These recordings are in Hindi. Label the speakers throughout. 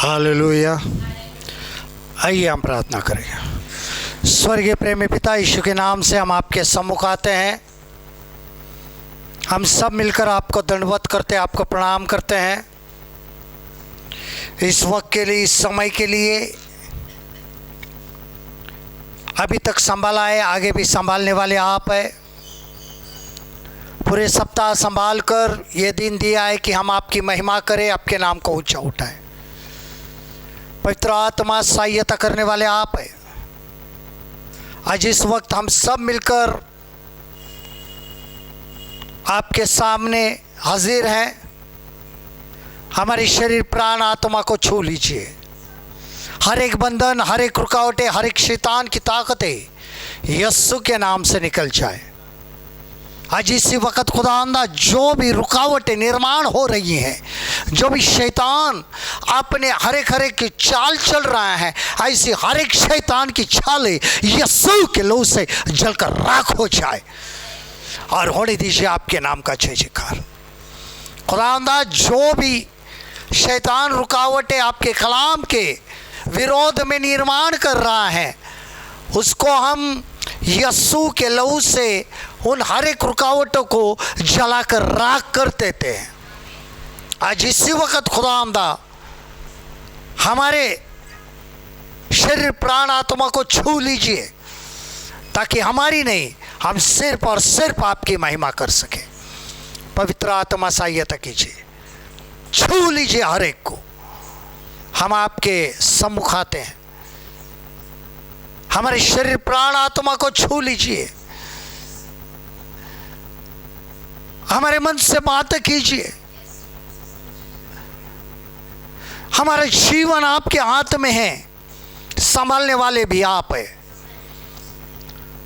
Speaker 1: हालेलुया। आइए हम प्रार्थना करेंगे। स्वर्गीय प्रेमी पिता, यीशु के नाम से हम आपके सम्मुख आते हैं। हम सब मिलकर आपको दंडवत करते, आपको प्रणाम करते हैं इस वक्त के लिए, इस समय के लिए। अभी तक संभाला है, आगे भी संभालने वाले आप है। पूरे सप्ताह संभाल कर ये दिन दिया है कि हम आपकी महिमा करें, आपके नाम को ऊंचा उठाएं। पवित्र आत्मा सहायता करने वाले आप है। आज इस वक्त हम सब मिलकर आपके सामने हाजिर हैं। हमारे शरीर, प्राण, आत्मा को छू लीजिए। हर एक बंधन, हर एक रुकावटें, हर एक शैतान की ताकतें यीशु के नाम से निकल जाए। आज इसी वक्त खुदावंदा, जो भी रुकावटें निर्माण हो रही हैं, जो भी शैतान अपने हर एक चाल चल रहा है, ऐसी हर एक शैतान की चालें यीशु के लहू से जलकर राख हो जाए और होने दीजिए आपके नाम का जय जयकार। खुदावंदा, जो भी शैतान रुकावटें आपके कलाम के विरोध में निर्माण कर रहा है, उसको हम यीशु के लहू से उन हर एक रुकावटों को जलाकर राख कर देते हैं। आज इसी वक्त खुदावंदा, हमारे शरीर, प्राण, आत्मा को छू लीजिए, ताकि हमारी नहीं, हम सिर्फ और सिर्फ आपकी महिमा कर सके। पवित्र आत्मा सहायता कीजिए, छू लीजिए हर एक को। हम आपके सम्मुख आते हैं। हमारे शरीर, प्राण, आत्मा को छू लीजिए। हमारे मन से बातें कीजिए। हमारा जीवन आपके हाथ में है, संभालने वाले भी आप है।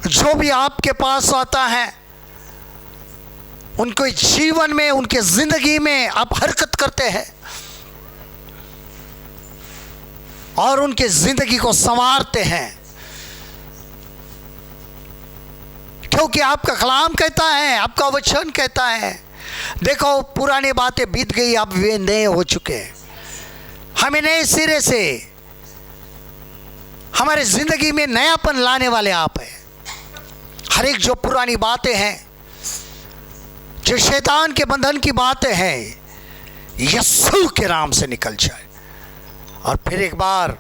Speaker 1: जो भी आपके पास आता है, उनके जीवन में, उनके जिंदगी में आप हरकत करते हैं और उनके जिंदगी को संवारते हैं, क्योंकि आपका कलाम कहता है, आपका वचन कहता है, देखो पुरानी बातें बीत गई, अब वे नए हो चुके हैं। हमें नए सिरे से हमारे जिंदगी में नयापन लाने वाले आप हैं। हर एक जो पुरानी बातें हैं, जो शैतान के बंधन की बातें हैं, यीशु के नाम से निकल जाए और फिर एक बार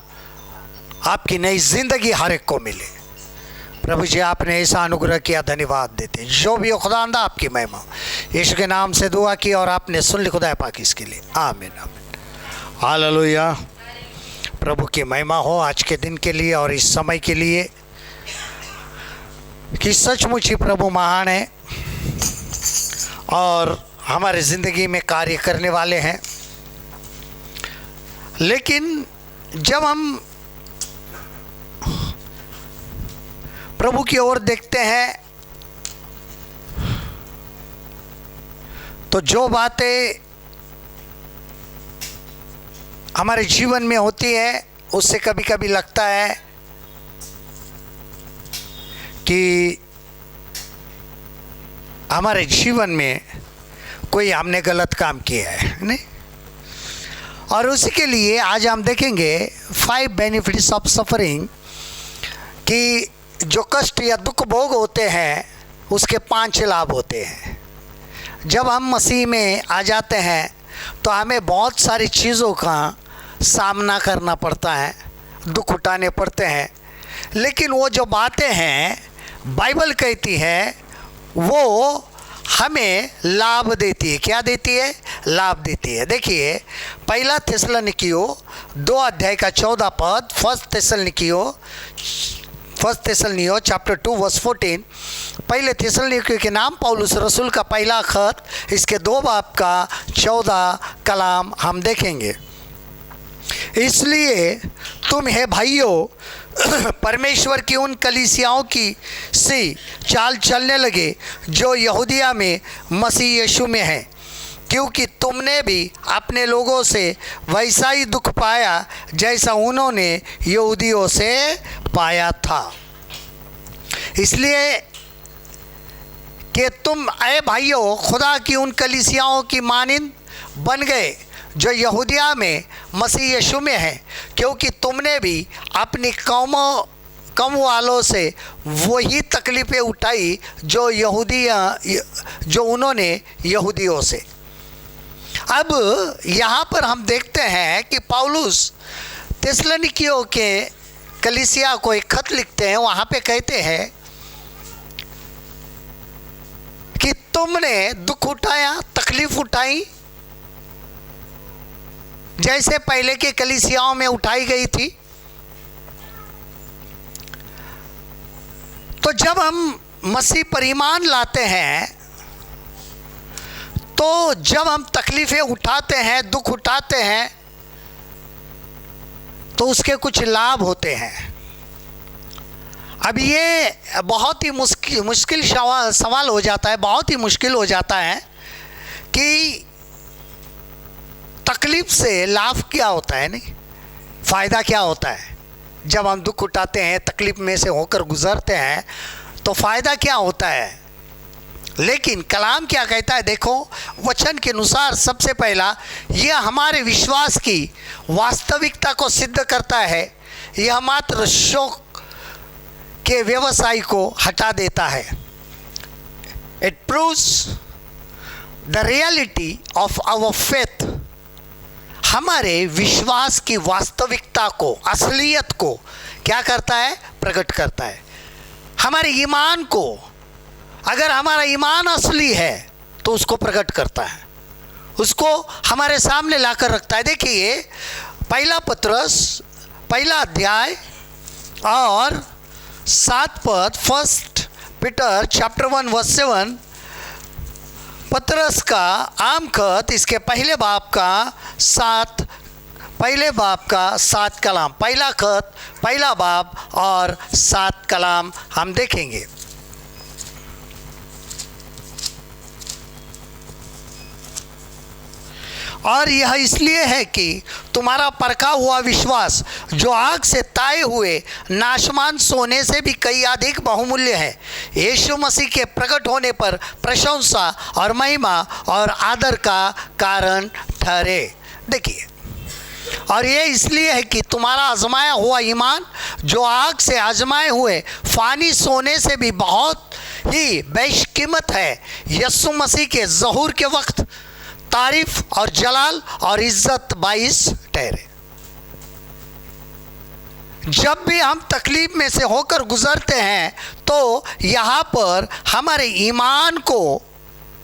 Speaker 1: आपकी नई जिंदगी हर एक को मिले। प्रभु जी, आपने ऐसा अनुग्रह किया, धन्यवाद देते। जो भी हो खुदावंदा, आपकी महिमा। यीशु के नाम से दुआ की और आपने सुन ली खुदा पाक, इसके लिए आमीन आमीन। हालेलुया। प्रभु की महिमा हो आज के दिन के लिए और इस समय के लिए कि सचमुच ही प्रभु महान है और हमारे ज़िंदगी में कार्य करने वाले हैं। लेकिन जब हम प्रभु की ओर देखते हैं, तो जो बातें हमारे जीवन में होती है, उससे कभी कभी लगता है कि हमारे जीवन में कोई हमने गलत काम किया है, नहीं? और उसी के लिए आज हम देखेंगे 5 बेनिफिट्स ऑफ सफरिंग, कि जो कष्ट या दुख भोग होते हैं उसके 5 लाभ होते हैं। जब हम मसीह में आ जाते हैं तो हमें बहुत सारी चीज़ों का सामना करना पड़ता है, दुख उठाने पड़ते हैं, लेकिन वो जो बातें हैं बाइबल कहती है वो हमें लाभ देती है। क्या देती है? लाभ देती है। देखिए, पहला थिस्सलुनीकियों 2 अध्याय का 14 पद, फर्स्ट थिस्सलुनीकियों चैप्टर 2 वर्स 14। पहले थिस्सलुनीकियों के नाम पौलुस रसूल का पहला खत, इसके 2 बाब का 14 कलाम हम देखेंगे। इसलिए तुम हे भाइयों परमेश्वर की उन कलीसियाओं की सी चाल चलने लगे जो यहूदिया में मसीह यीशु में हैं, क्योंकि तुमने भी अपने लोगों से वैसा ही दुख पाया जैसा उन्होंने यहूदियों से पाया था। इसलिए कि तुम ऐ भाइयों खुदा की उन कलीसियाओं की मानिंद बन गए जो यहूदिया में मसीह यीशु में हैं, क्योंकि तुमने भी अपनी कम वालों से वही तकलीफ़ें उठाई जो उन्होंने यहूदियों से। अब यहाँ पर हम देखते हैं कि पौलुस थिस्सलुनीकियों के कलीसिया को एक खत लिखते हैं। वहाँ पे कहते हैं कि तुमने दुख उठाया, तकलीफ उठाई, जैसे पहले के कलीसियाओं में उठाई गई थी। तो जब हम मसीह पर ईमान लाते हैं, तो जब हम तकलीफ़ें उठाते हैं, दुख उठाते हैं, तो उसके कुछ लाभ होते हैं। अब ये बहुत ही मुश्किल सवाल हो जाता है, बहुत ही मुश्किल हो जाता है कि तकलीफ से लाभ क्या होता है, नहीं फ़ायदा क्या होता है। जब हम दुख उठाते हैं, तकलीफ में से होकर गुजरते हैं, तो फ़ायदा क्या होता है। लेकिन कलाम क्या कहता है, देखो वचन के अनुसार सबसे पहला यह हमारे विश्वास की वास्तविकता को सिद्ध करता है। यह मात्र शौक के व्यवसाय को हटा देता है। It proves the reality of our faith. हमारे विश्वास की वास्तविकता को, असलियत को क्या करता है, प्रकट करता है। हमारे ईमान को, अगर हमारा ईमान असली है तो उसको प्रकट करता है, उसको हमारे सामने लाकर रखता है। देखिए पहला पत्रस पहला अध्याय और 7 पद, 1 पीटर चैप्टर 1 वर्स 7, पत्रस का आम खत, इसके पहले बाब का 7 कलाम, पहला खत पहला बाब और 7 कलाम हम देखेंगे। और यह इसलिए है कि तुम्हारा परखा हुआ विश्वास, जो आग से ताए हुए नाशमान सोने से भी कई अधिक बहुमूल्य है, यीशु मसीह के प्रकट होने पर प्रशंसा और महिमा और आदर का कारण ठहरे। देखिए, और ये इसलिए है कि तुम्हारा आजमाया हुआ ईमान, जो आग से आजमाए हुए फानी सोने से भी बहुत ही बेशकीमत है, यीशु मसीह के ज़हूर के वक्त तारीफ और जलाल और इज्जत बाइस ठहरे। जब भी हम तकलीफ में से होकर गुजरते हैं, तो यहाँ पर हमारे ईमान को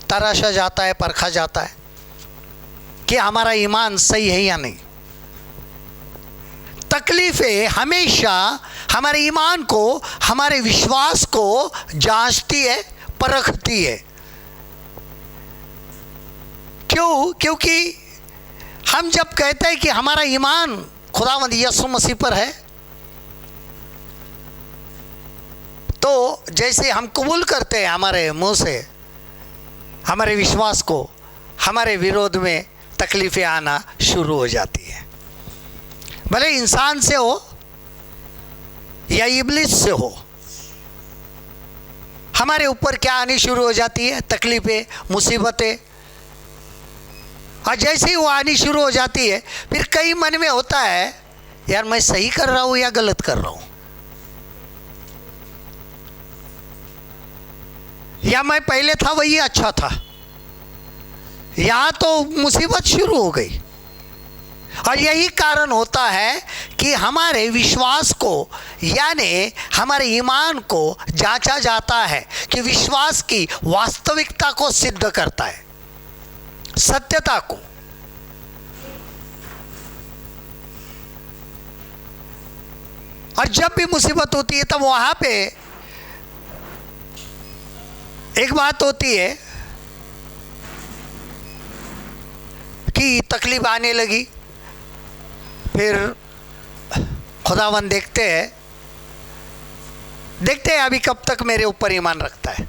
Speaker 1: तराशा जाता है, परखा जाता है कि हमारा ईमान सही है या नहीं। तकलीफें हमेशा हमारे ईमान को, हमारे विश्वास को जांचती है, परखती है। क्यों? क्योंकि हम जब कहते हैं कि हमारा ईमान खुदावंद यीशु मसीह पर है, तो जैसे हम कबूल करते हैं हमारे मुंह से हमारे विश्वास को, हमारे विरोध में तकलीफ़ें आना शुरू हो जाती है। भले इंसान से हो या इब्लिस से हो, हमारे ऊपर क्या आनी शुरू हो जाती है, तकलीफ़ें, मुसीबतें। और जैसे ही वो आनी शुरू हो जाती है, फिर कई मन में होता है, यार मैं सही कर रहा हूँ या गलत कर रहा हूँ, या मैं पहले था वही अच्छा था, यहाँ तो मुसीबत शुरू हो गई। और यही कारण होता है कि हमारे विश्वास को, यानी हमारे ईमान को जांचा जाता है कि विश्वास की वास्तविकता को सिद्ध करता है, सत्यता को। और जब भी मुसीबत होती है, तब वहां पे एक बात होती है कि तकलीफ आने लगी, फिर खुदावन देखते हैं अभी कब तक मेरे ऊपर ईमान रखता है।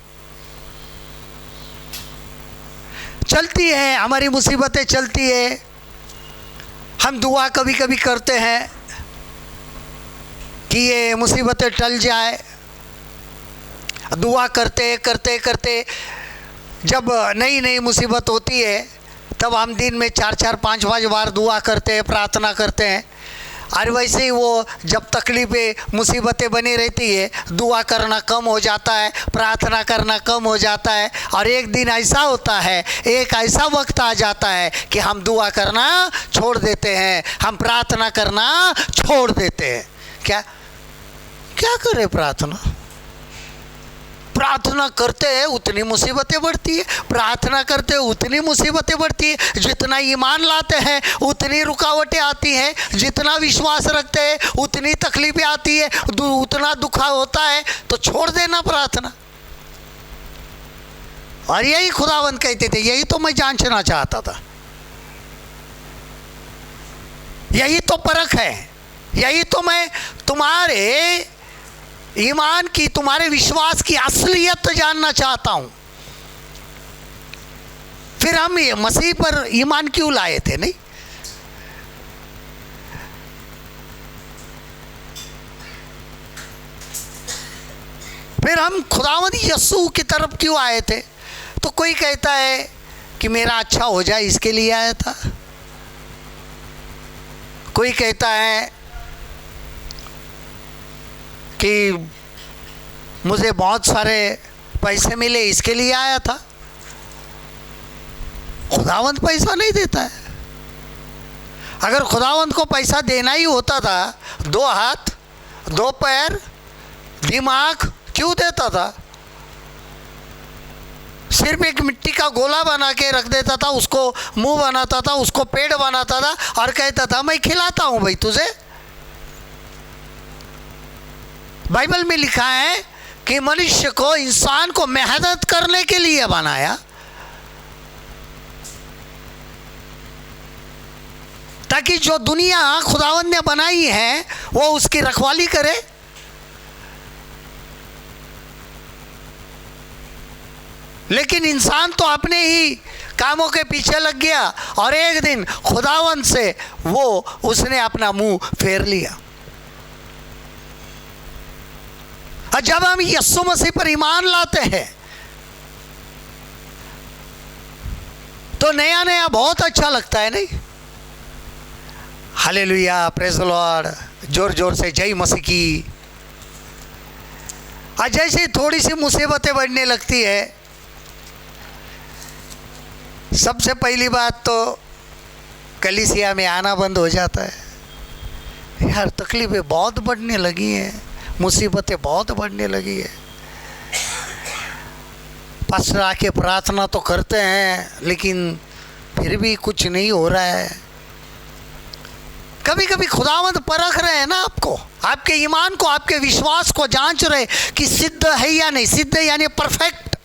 Speaker 1: चलती है हमारी मुसीबतें, चलती है। हम दुआ कभी कभी करते हैं कि ये मुसीबतें टल जाए। दुआ करते करते करते जब नई नई मुसीबत होती है, तब हम दिन में 4-4 5-5 बार दुआ करते हैं, प्रार्थना करते हैं। और वैसे ही वो जब तकलीफ़ें मुसीबतें बनी रहती है, दुआ करना कम हो जाता है, प्रार्थना करना कम हो जाता है। और एक दिन ऐसा होता है, एक ऐसा वक्त आ जाता है कि हम दुआ करना छोड़ देते हैं, हम प्रार्थना करना छोड़ देते हैं। क्या क्या करें? प्रार्थना करते हैं उतनी मुसीबतें बढ़ती है, प्रार्थना करते हैं उतनी मुसीबतें बढ़ती है। जितना ईमान लाते हैं उतनी रुकावटें आती हैं, जितना विश्वास रखते हैं उतनी तकलीफें आती है, उतना दुखा होता है। तो छोड़ देना प्रार्थना। और यही खुदावंद कहते थे, यही तो मैं जांचना चाहता था, यही तो परख है, यही तो मैं तुम्हारे ईमान की, तुम्हारे विश्वास की असलियत जानना चाहता हूं। फिर हम ये मसीह पर ईमान क्यों लाए थे? नहीं, फिर हम खुदावंद यीशु की तरफ क्यों आए थे? तो कोई कहता है कि मेरा अच्छा हो जाए इसके लिए आया था, कोई कहता है कि मुझे बहुत सारे पैसे मिले इसके लिए आया था। खुदावंद पैसा नहीं देता है। अगर खुदावंद को पैसा देना ही होता था, 2 हाथ 2 पैर दिमाग क्यों देता था? सिर्फ एक मिट्टी का गोला बना के रख देता था, उसको मुंह बनाता था, उसको पेड़ बनाता था और कहता था मैं खिलाता हूं भाई तुझे। बाइबल में लिखा है कि मनुष्य को, इंसान को मेहनत करने के लिए बनाया, ताकि जो दुनिया खुदावंद ने बनाई है वो उसकी रखवाली करे। लेकिन इंसान तो अपने ही कामों के पीछे लग गया और एक दिन खुदावंद से वो उसने अपना मुंह फेर लिया। और जब हम यीशु मसीह पर ईमान लाते हैं तो नया नया बहुत अच्छा लगता है, नहीं? हालेलुया, प्रेज़ द लॉर्ड, जोर जोर से जय मसीह की। और जैसे थोड़ी सी मुसीबतें बढ़ने लगती है, सबसे पहली बात तो कलीसिया में आना बंद हो जाता है। यार तकलीफें बहुत बढ़ने लगी हैं, मुसीबतें बहुत बढ़ने लगी है। पास्टर आके प्रार्थना तो करते हैं लेकिन फिर भी कुछ नहीं हो रहा है। कभी कभी खुदावंद परख रहे हैं ना आपको, आपके ईमान को, आपके विश्वास को जांच रहे कि सिद्ध है या नहीं। सिद्ध यानी perfect,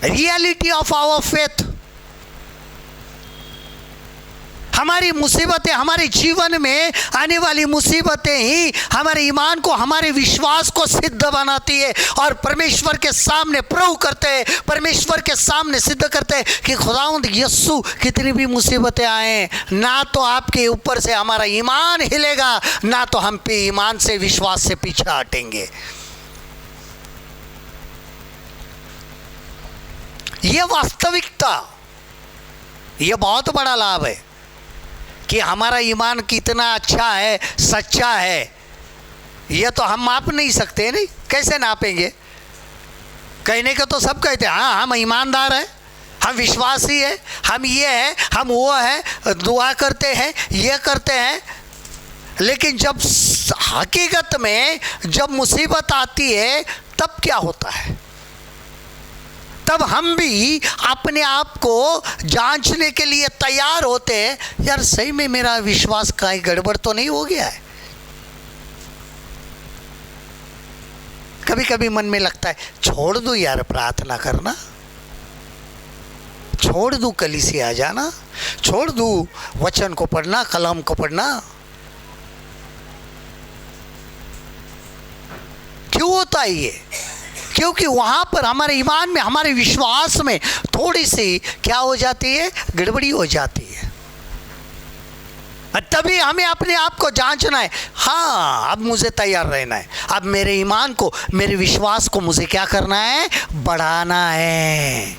Speaker 1: reality of our faith. हमारी मुसीबतें, हमारे जीवन में आने वाली मुसीबतें ही हमारे ईमान को, हमारे विश्वास को सिद्ध बनाती है और परमेश्वर के सामने प्रूव करते हैं, परमेश्वर के सामने सिद्ध करते हैं कि खुदावंद यीशु, कितनी भी मुसीबतें आए, ना तो आपके ऊपर से हमारा ईमान हिलेगा, ना तो हम पे ईमान से, विश्वास से पीछे हटेंगे। ये वास्तविकता, ये बहुत बड़ा लाभ है कि हमारा ईमान कितना अच्छा है, सच्चा है। ये तो हम माप नहीं सकते, नहीं? कैसे नापेंगे? कहने के तो सब कहते हैं हाँ हम ईमानदार हैं, हम विश्वासी है, हम ये है, हम वो है, दुआ करते हैं, ये करते हैं। लेकिन जब हकीकत में जब मुसीबत आती है तब क्या होता है? तब हम भी अपने आप को जांचने के लिए तैयार होते हैं, यार सही में मेरा विश्वास कहीं गड़बड़ तो नहीं हो गया है। कभी कभी मन में लगता है छोड़ दूं यार प्रार्थना करना, छोड़ दूं कलीसिया जाना, छोड़ दूं वचन को पढ़ना, कलम को पढ़ना। क्यों होता है ये? क्योंकि वहाँ पर हमारे ईमान में, हमारे विश्वास में थोड़ी सी क्या हो जाती है? गड़बड़ी हो जाती है। तभी हमें अपने आप को जांचना है। हाँ, अब मुझे तैयार रहना है, अब मेरे ईमान को, मेरे विश्वास को मुझे क्या करना है, बढ़ाना है।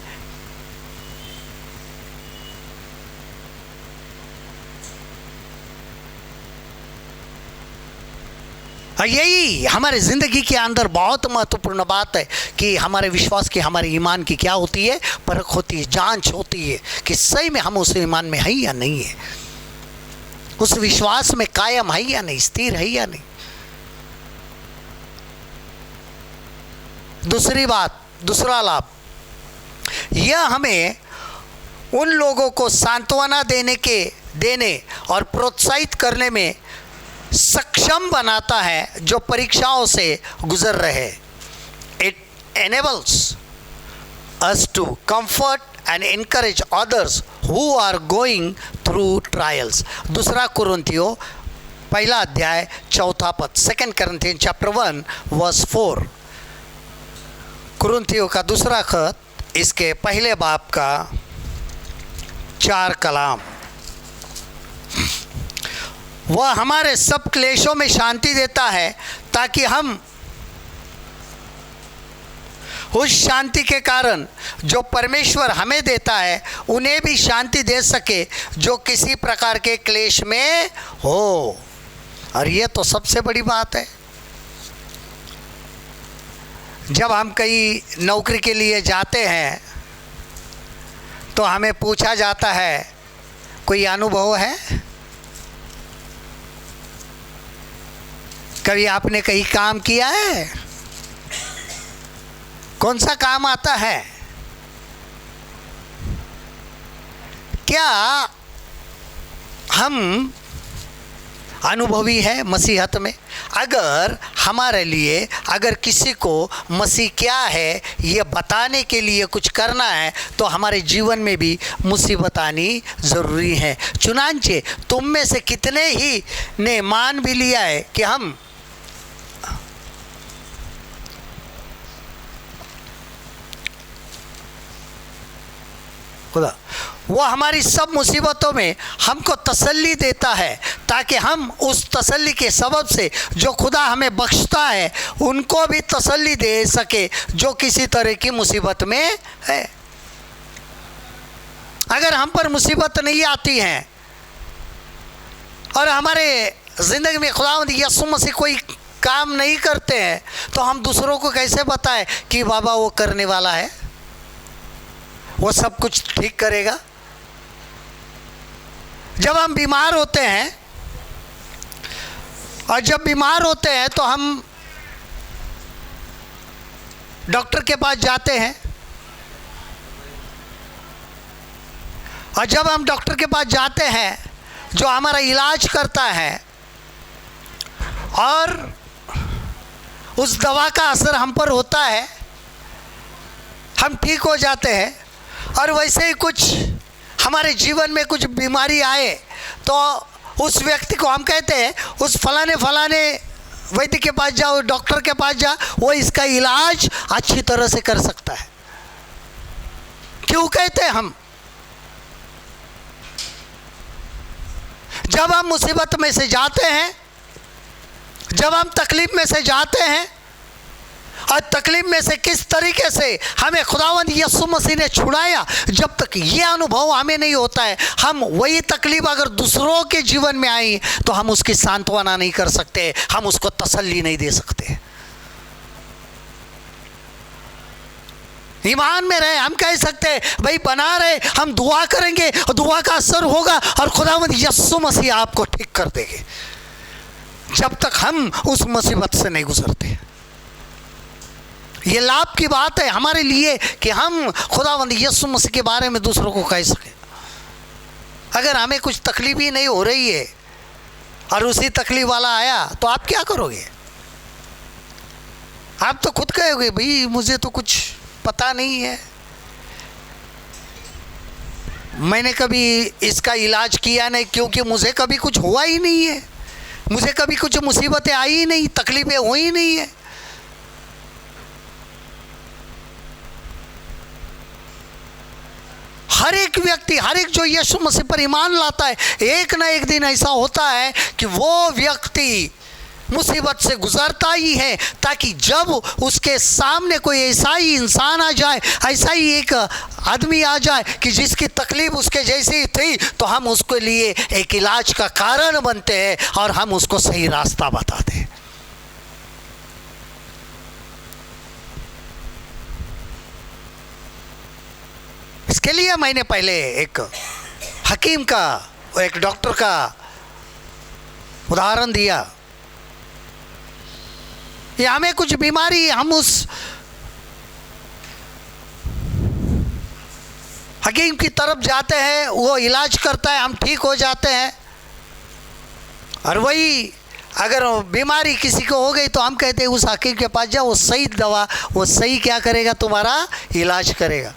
Speaker 1: यही हमारे ज़िंदगी के अंदर बहुत महत्वपूर्ण बात है कि हमारे विश्वास की, हमारे ईमान की क्या होती है, परख होती है, जांच होती है कि सही में हम उस ईमान में है या नहीं है, उस विश्वास में कायम है या नहीं, स्थिर है या नहीं। दूसरी बात, दूसरा लाभ, यह हमें उन लोगों को सांत्वना देने और प्रोत्साहित करने में सक्षम बनाता है जो परीक्षाओं से गुजर रहे। It enables us to comfort and encourage others who are going through trials। दूसरा कुरिन्थियों पहला अध्याय चौथा पद, 2 Corinthians chapter 1 verse 4। कुरिन्थियों का दूसरा खत, इसके पहले बाब का 4 कलाम। वह हमारे सब क्लेशों में शांति देता है ताकि हम उस शांति के कारण जो परमेश्वर हमें देता है उन्हें भी शांति दे सके जो किसी प्रकार के क्लेश में हो। और ये तो सबसे बड़ी बात है। जब हम कहीं नौकरी के लिए जाते हैं तो हमें पूछा जाता है, कोई अनुभव है? कभी आपने कहीं काम किया है? कौन सा काम आता है? क्या हम अनुभवी है मसीहत में? अगर हमारे लिए, अगर किसी को मसीह क्या है ये बताने के लिए कुछ करना है तो हमारे जीवन में भी मुसीबत आनी ज़रूरी है। चुनांचे तुम में से कितने ही ने मान भी लिया है कि हम खुदा वो हमारी सब मुसीबतों में हमको तसल्ली देता है ताकि हम उस तसल्ली के सबब से जो खुदा हमें बख्शता है उनको भी तसल्ली दे सके जो किसी तरह की मुसीबत में है। अगर हम पर मुसीबत नहीं आती हैं और हमारे ज़िंदगी में खुदावंद यीशु मसीह कोई काम नहीं करते हैं तो हम दूसरों को कैसे बताएं कि बाबा वो करने वाला है, वो सब कुछ ठीक करेगा। जब हम बीमार होते हैं और जब बीमार होते हैं तो हम डॉक्टर के पास जाते हैं और जब हम डॉक्टर के पास जाते हैं जो हमारा इलाज करता है और उस दवा का असर हम पर होता है, हम ठीक हो जाते हैं। और वैसे ही कुछ हमारे जीवन में कुछ बीमारी आए तो उस व्यक्ति को हम कहते हैं उस फलाने वैद्य के पास जाओ, डॉक्टर के पास जा, वो इसका इलाज अच्छी तरह से कर सकता है। क्यों कहते हैं हम? जब हम मुसीबत में से जाते हैं, जब हम तकलीफ में से जाते हैं और तकलीफ में से किस तरीके से हमें खुदावंद यीशु मसीह ने छुड़ाया, जब तक ये अनुभव हमें नहीं होता है, हम वही तकलीफ अगर दूसरों के जीवन में आई तो हम उसकी सांत्वना नहीं कर सकते, हम उसको तसल्ली नहीं दे सकते। ईमान में रहे, हम कह सकते हैं भाई बना रहे, हम दुआ करेंगे और दुआ का असर होगा और खुदावंद यीशु मसीह आपको ठीक कर देंगे, जब तक हम उस मुसीबत से नहीं गुजरते। ये लाभ की बात है हमारे लिए कि हम खुदावंद यीशु मसीह के बारे में दूसरों को कह सकें। अगर हमें कुछ तकलीफ ही नहीं हो रही है और उसी तकलीफ वाला आया तो आप क्या करोगे? आप तो खुद कहोगे भाई मुझे तो कुछ पता नहीं है, मैंने कभी इसका इलाज किया नहीं, क्योंकि मुझे कभी कुछ हुआ ही नहीं है, मुझे कभी कुछ मुसीबतें आई ही नहीं, तकलीफें हुई नहीं है। हर एक व्यक्ति, हर एक जो यीशु मसीह पर ईमान लाता है, एक ना एक दिन ऐसा होता है कि वो व्यक्ति मुसीबत से गुजरता ही है, ताकि जब उसके सामने कोई ऐसा ही इंसान आ जाए, ऐसा ही एक आदमी आ जाए कि जिसकी तकलीफ उसके जैसी थी, तो हम उसके लिए एक इलाज का कारण बनते हैं और हम उसको सही रास्ता बताते हैं। इसके लिए मैंने पहले एक हकीम का, एक डॉक्टर का उदाहरण दिया। या हमें कुछ बीमारी, हम उस हकीम की तरफ जाते हैं, वो इलाज करता है, हम ठीक हो जाते हैं। और वही अगर बीमारी किसी को हो गई तो हम कहते हैं उस हकीम के पास जाओ, वो सही दवा, वो सही क्या करेगा, तुम्हारा इलाज करेगा।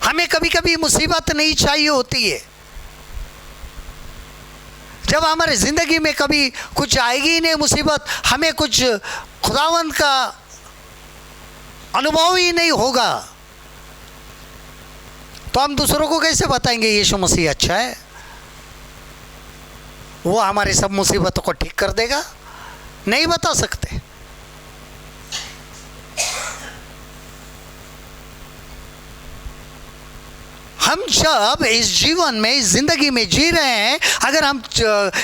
Speaker 1: हमें कभी कभी मुसीबत नहीं चाहिए होती है। जब हमारे ज़िंदगी में कभी कुछ आएगी ही नहीं मुसीबत, हमें कुछ खुदावंद का अनुभव ही नहीं होगा, तो हम दूसरों को कैसे बताएंगे यीशु मसीह अच्छा है, वो हमारी सब मुसीबतों को ठीक कर देगा? नहीं बता सकते। हम जब इस जीवन में, इस जिंदगी में जी रहे हैं, अगर हम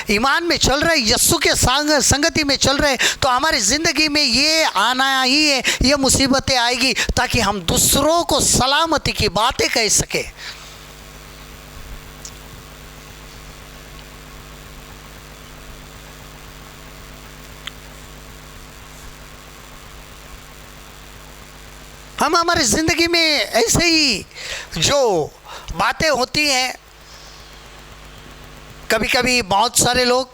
Speaker 1: ईमान में चल रहे हैं, यीशु के संगति में चल रहे हैं, तो हमारी ज़िंदगी में ये आना ही है, ये मुसीबतें आएगी, ताकि हम दूसरों को सलामती की बातें कह सके। हम हमारी ज़िंदगी में ऐसे ही जो बातें होती हैं, कभी कभी बहुत सारे लोग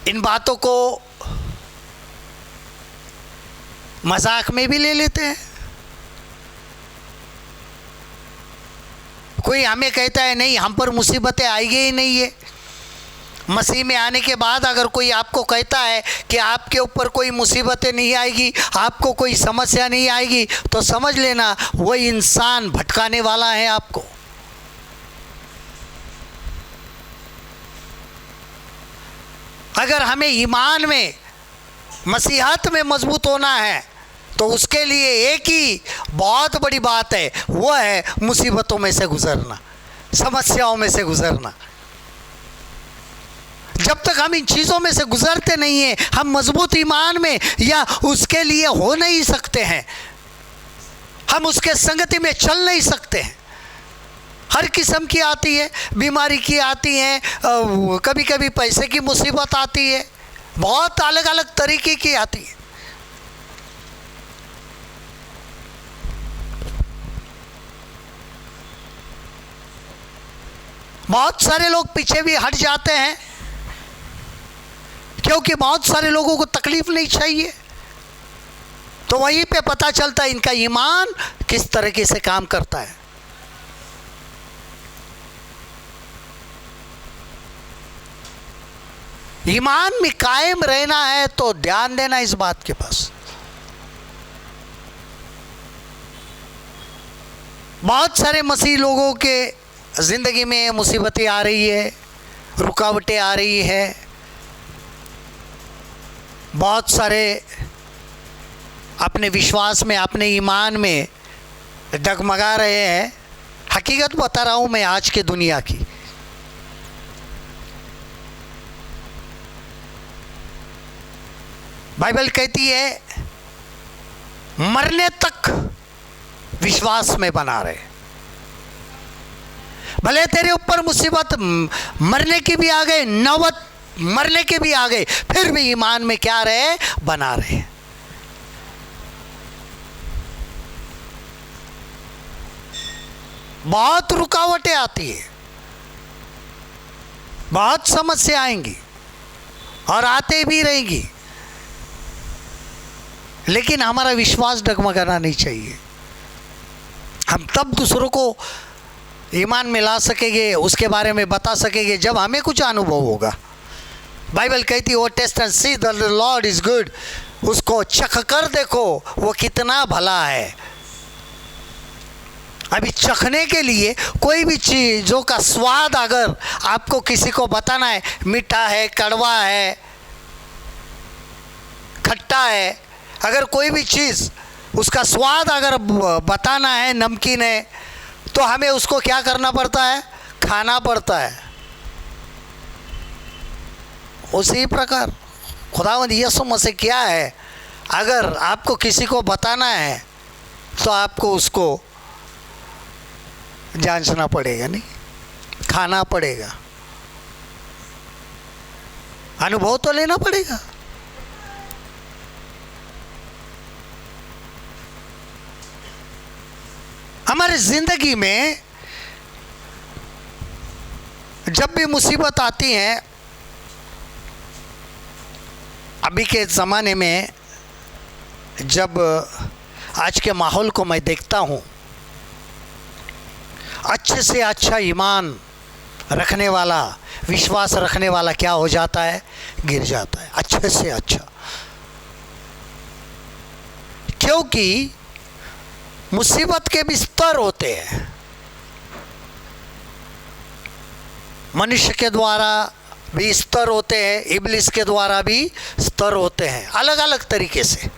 Speaker 1: इन बातों को मजाक में भी ले लेते हैं। कोई हमें कहता है नहीं, हम पर मुसीबतें आएगी ही नहीं है। मसीह में आने के बाद अगर कोई आपको कहता है कि आपके ऊपर कोई मुसीबतें नहीं आएगी, आपको कोई समस्या नहीं आएगी, तो समझ लेना वो इंसान भटकाने वाला है आपको। अगर हमें ईमान में, मसीहत में मजबूत होना है, तो उसके लिए एक ही बहुत बड़ी बात है, वो है मुसीबतों में से गुजरना, समस्याओं में से गुजरना। जब तक हम इन चीज़ों में से गुजरते नहीं हैं, हम मजबूत ईमान में या उसके लिए हो नहीं सकते हैं, हम उसके संगति में चल नहीं सकते हैं। हर किस्म की आती है, बीमारी की आती है, कभी कभी पैसे की मुसीबत आती है, बहुत अलग अलग तरीके की आती है। बहुत सारे लोग पीछे भी हट जाते हैं, क्योंकि बहुत सारे लोगों को तकलीफ नहीं चाहिए। तो वहीं पे पता चलता है इनका ईमान किस तरीके से काम करता है। ईमान में कायम रहना है तो ध्यान देना इस बात के पास। बहुत सारे मसीह लोगों के ज़िंदगी में मुसीबतें आ रही है, रुकावटें आ रही है, बहुत सारे अपने विश्वास में, अपने ईमान में डगमगा रहे हैं। हकीकत बता रहा हूँ मैं आज के दुनिया की। बाइबल कहती है मरने तक विश्वास में बना रहे। भले तेरे ऊपर मुसीबत मरने की भी आ गए, नौबत मरने के भी आ गए, फिर भी ईमान में क्या रहे, बना रहे। बहुत रुकावटें आती है, बहुत समस्या आएंगी और आते भी रहेंगी, लेकिन हमारा विश्वास डगमगाना नहीं चाहिए। हम तब दूसरों को ईमान में ला सकेंगे, उसके बारे में बता सकेंगे, जब हमें कुछ अनुभव होगा। बाइबल कहती है वो taste and see the Lord is good, उसको चख कर देखो वो कितना भला है। अभी चखने के लिए कोई भी चीज़ों का स्वाद अगर आपको किसी को बताना है, मीठा है, कड़वा है, खट्टा है, अगर कोई भी चीज़ उसका स्वाद अगर बताना है, नमकीन है, तो हमें उसको क्या करना पड़ता है? खाना पड़ता है। उसी प्रकार खुदावंद यीशु मसीह क्या है, अगर आपको किसी को बताना है तो आपको उसको जांचना पड़ेगा, नहीं खाना पड़ेगा, अनुभव तो लेना पड़ेगा। हमारी जिंदगी में जब भी मुसीबत आती है, अभी के ज़माने में जब आज के माहौल को मैं देखता हूँ, अच्छे से अच्छा ईमान रखने वाला, विश्वास रखने वाला क्या हो जाता है? गिर जाता है, अच्छे से अच्छा। क्योंकि मुसीबत के भी स्तर होते हैं, मनुष्य के द्वारा भी स्तर होते हैं, इब्लिस के द्वारा भी स्तर होते हैं, अलग अलग तरीके से।